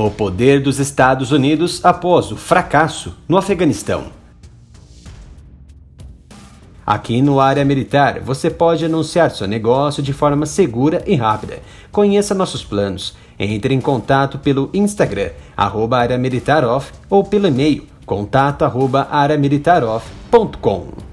O poder dos Estados Unidos após o fracasso no Afeganistão. Aqui no Área Militar, você pode anunciar seu negócio de forma segura e rápida. Conheça nossos planos. Entre em contato pelo Instagram, @areamilitaroff, ou pelo e-mail, contato@areamilitaroff.com.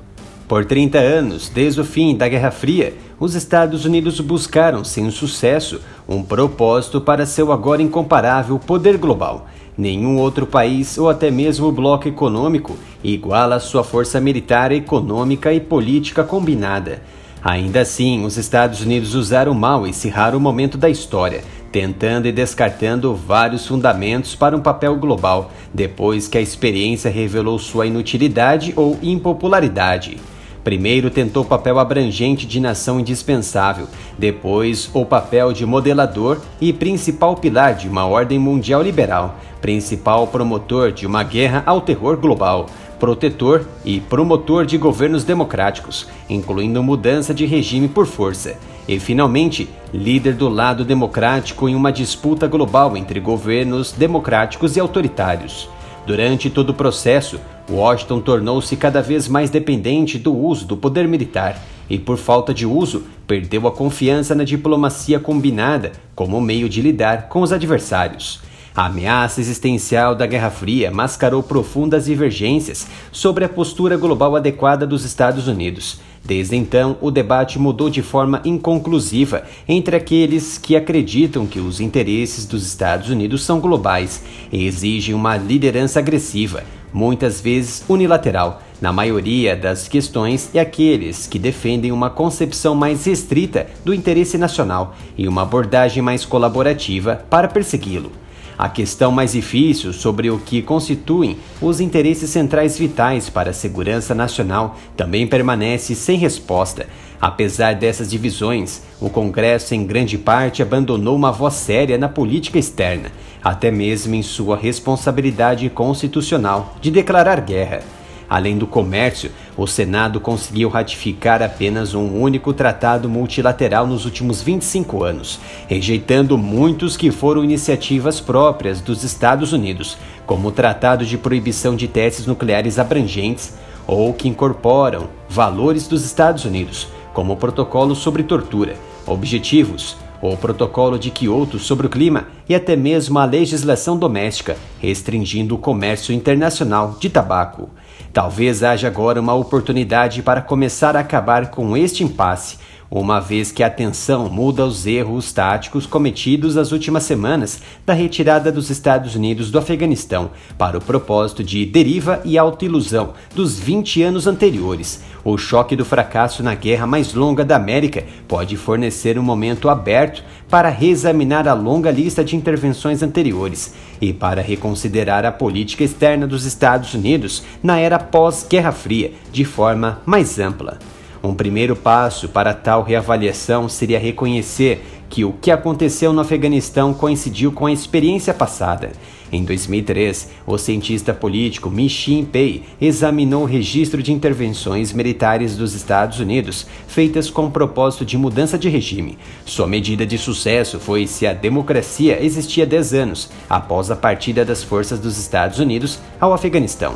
Por 30 anos, desde o fim da Guerra Fria, os Estados Unidos buscaram, sem sucesso, um propósito para seu agora incomparável poder global. Nenhum outro país, ou até mesmo bloco econômico, iguala a sua força militar, econômica e política combinada. Ainda assim, os Estados Unidos usaram mal esse raro momento da história, tentando e descartando vários fundamentos para um papel global, depois que a experiência revelou sua inutilidade ou impopularidade. Primeiro tentou o papel abrangente de nação indispensável, depois o papel de modelador e principal pilar de uma ordem mundial liberal, principal promotor de uma guerra ao terror global, protetor e promotor de governos democráticos, incluindo mudança de regime por força, e finalmente líder do lado democrático em uma disputa global entre governos democráticos e autoritários. Durante todo o processo, Washington tornou-se cada vez mais dependente do uso do poder militar e, por falta de uso, perdeu a confiança na diplomacia combinada como meio de lidar com os adversários. A ameaça existencial da Guerra Fria mascarou profundas divergências sobre a postura global adequada dos Estados Unidos. Desde então, o debate mudou de forma inconclusiva entre aqueles que acreditam que os interesses dos Estados Unidos são globais e exigem uma liderança agressiva, muitas vezes unilateral, na maioria das questões, e aqueles que defendem uma concepção mais restrita do interesse nacional e uma abordagem mais colaborativa para persegui-lo. A questão mais difícil sobre o que constituem os interesses centrais vitais para a segurança nacional também permanece sem resposta. Apesar dessas divisões, o Congresso em grande parte abandonou uma voz séria na política externa, até mesmo em sua responsabilidade constitucional de declarar guerra. Além do comércio, o Senado conseguiu ratificar apenas um único tratado multilateral nos últimos 25 anos, rejeitando muitos que foram iniciativas próprias dos Estados Unidos, como o Tratado de Proibição de Testes Nucleares Abrangentes, ou que incorporam valores dos Estados Unidos, como o Protocolo sobre Tortura, Objetivos, o Protocolo de Kyoto sobre o Clima e até mesmo a legislação doméstica, restringindo o comércio internacional de tabaco. Talvez haja agora uma oportunidade para começar a acabar com este impasse, uma vez que a atenção muda aos erros táticos cometidos nas últimas semanas da retirada dos Estados Unidos do Afeganistão para o propósito de deriva e autoilusão dos 20 anos anteriores. O choque do fracasso na guerra mais longa da América pode fornecer um momento aberto para reexaminar a longa lista de intervenções anteriores e para reconsiderar a política externa dos Estados Unidos na era pós-Guerra Fria de forma mais ampla. Um primeiro passo para tal reavaliação seria reconhecer que o que aconteceu no Afeganistão coincidiu com a experiência passada. Em 2003, o cientista político Mi-Chin Pei examinou o registro de intervenções militares dos Estados Unidos feitas com o propósito de mudança de regime. Sua medida de sucesso foi se a democracia existia 10 anos após a partida das forças dos Estados Unidos ao Afeganistão.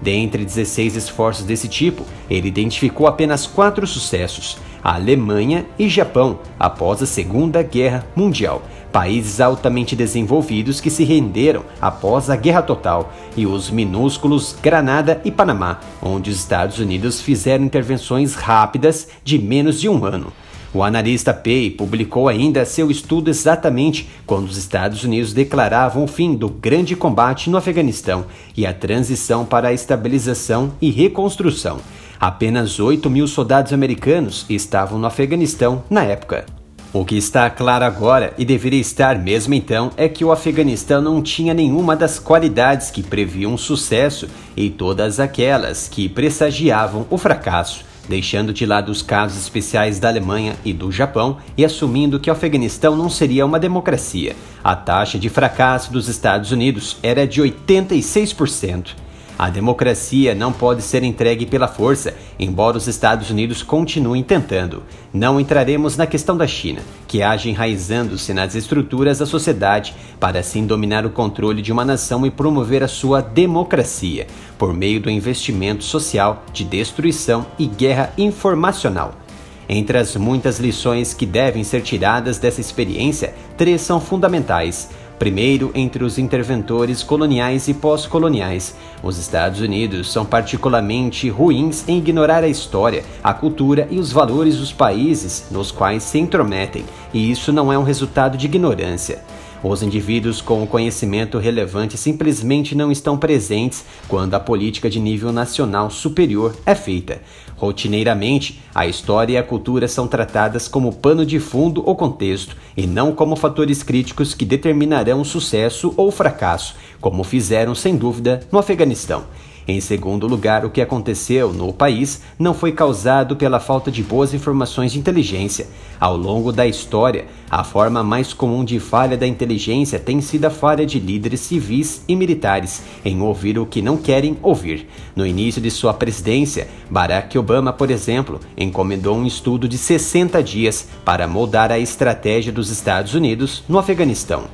Dentre 16 esforços desse tipo, ele identificou apenas 4 sucessos: a Alemanha e Japão, após a Segunda Guerra Mundial, países altamente desenvolvidos que se renderam após a Guerra Total, e os minúsculos Granada e Panamá, onde os Estados Unidos fizeram intervenções rápidas de menos de um ano. O analista Pei publicou ainda seu estudo exatamente quando os Estados Unidos declaravam o fim do grande combate no Afeganistão e a transição para a estabilização e reconstrução. Apenas 8.000 soldados americanos estavam no Afeganistão na época. O que está claro agora, e deveria estar mesmo então, é que o Afeganistão não tinha nenhuma das qualidades que previam sucesso e todas aquelas que pressagiavam o fracasso, deixando de lado os casos especiais da Alemanha e do Japão e assumindo que o Afeganistão não seria uma democracia. A taxa de fracasso dos Estados Unidos era de 86%. A democracia não pode ser entregue pela força, embora os Estados Unidos continuem tentando. Não entraremos na questão da China, que age enraizando-se nas estruturas da sociedade para assim dominar o controle de uma nação e promover a sua democracia, por meio do investimento social, de destruição e guerra informacional. Entre as muitas lições que devem ser tiradas dessa experiência, 3 são fundamentais. Primeiro, entre os interventores coloniais e pós-coloniais, os Estados Unidos são particularmente ruins em ignorar a história, a cultura e os valores dos países nos quais se intrometem, e isso não é um resultado de ignorância. Os indivíduos com conhecimento relevante simplesmente não estão presentes quando a política de nível nacional superior é feita. Rotineiramente, a história e a cultura são tratadas como pano de fundo ou contexto, e não como fatores críticos que determinarão o sucesso ou o fracasso, como fizeram, sem dúvida, no Afeganistão. Em segundo lugar, o que aconteceu no país não foi causado pela falta de boas informações de inteligência. Ao longo da história, a forma mais comum de falha da inteligência tem sido a falha de líderes civis e militares em ouvir o que não querem ouvir. No início de sua presidência, Barack Obama, por exemplo, encomendou um estudo de 60 dias para moldar a estratégia dos Estados Unidos no Afeganistão.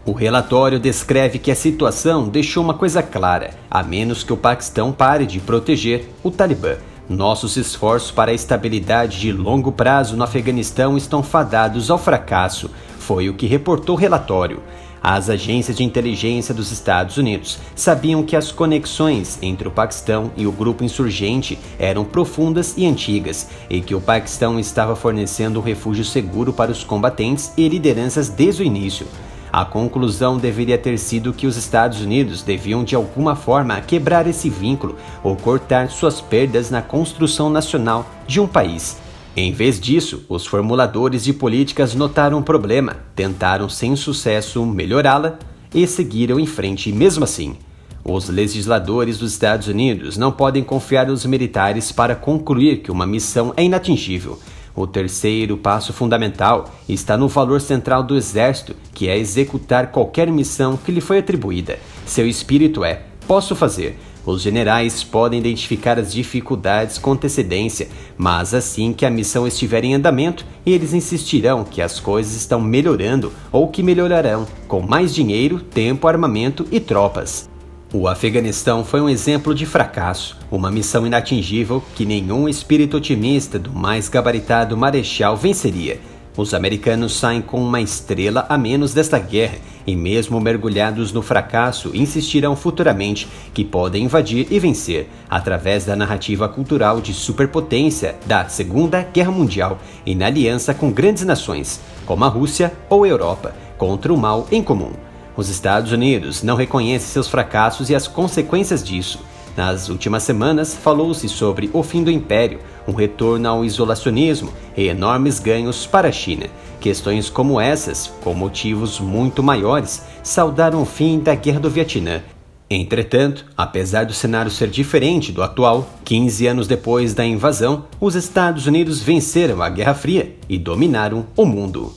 O relatório descreve que a situação deixou uma coisa clara: a menos que o Paquistão pare de proteger o Talibã, nossos esforços para a estabilidade de longo prazo no Afeganistão estão fadados ao fracasso, foi o que reportou o relatório. As agências de inteligência dos Estados Unidos sabiam que as conexões entre o Paquistão e o grupo insurgente eram profundas e antigas, e que o Paquistão estava fornecendo um refúgio seguro para os combatentes e lideranças desde o início. A conclusão deveria ter sido que os Estados Unidos deviam de alguma forma quebrar esse vínculo ou cortar suas perdas na construção nacional de um país. Em vez disso, os formuladores de políticas notaram o problema, tentaram sem sucesso melhorá-la e seguiram em frente mesmo assim. Os legisladores dos Estados Unidos não podem confiar nos militares para concluir que uma missão é inatingível. O terceiro passo fundamental está no valor central do Exército, que é executar qualquer missão que lhe foi atribuída. Seu espírito é: posso fazer. Os generais podem identificar as dificuldades com antecedência, mas assim que a missão estiver em andamento, eles insistirão que as coisas estão melhorando ou que melhorarão, com mais dinheiro, tempo, armamento e tropas. O Afeganistão foi um exemplo de fracasso, uma missão inatingível que nenhum espírito otimista do mais gabaritado marechal venceria. Os americanos saem com uma estrela a menos desta guerra e, mesmo mergulhados no fracasso, insistirão futuramente que podem invadir e vencer através da narrativa cultural de superpotência da Segunda Guerra Mundial e na aliança com grandes nações, como a Rússia ou a Europa, contra o mal em comum. Os Estados Unidos não reconhecem seus fracassos e as consequências disso. Nas últimas semanas, falou-se sobre o fim do Império, um retorno ao isolacionismo e enormes ganhos para a China. Questões como essas, com motivos muito maiores, saudaram o fim da Guerra do Vietnã. Entretanto, apesar do cenário ser diferente do atual, 15 anos depois da invasão, os Estados Unidos venceram a Guerra Fria e dominaram o mundo.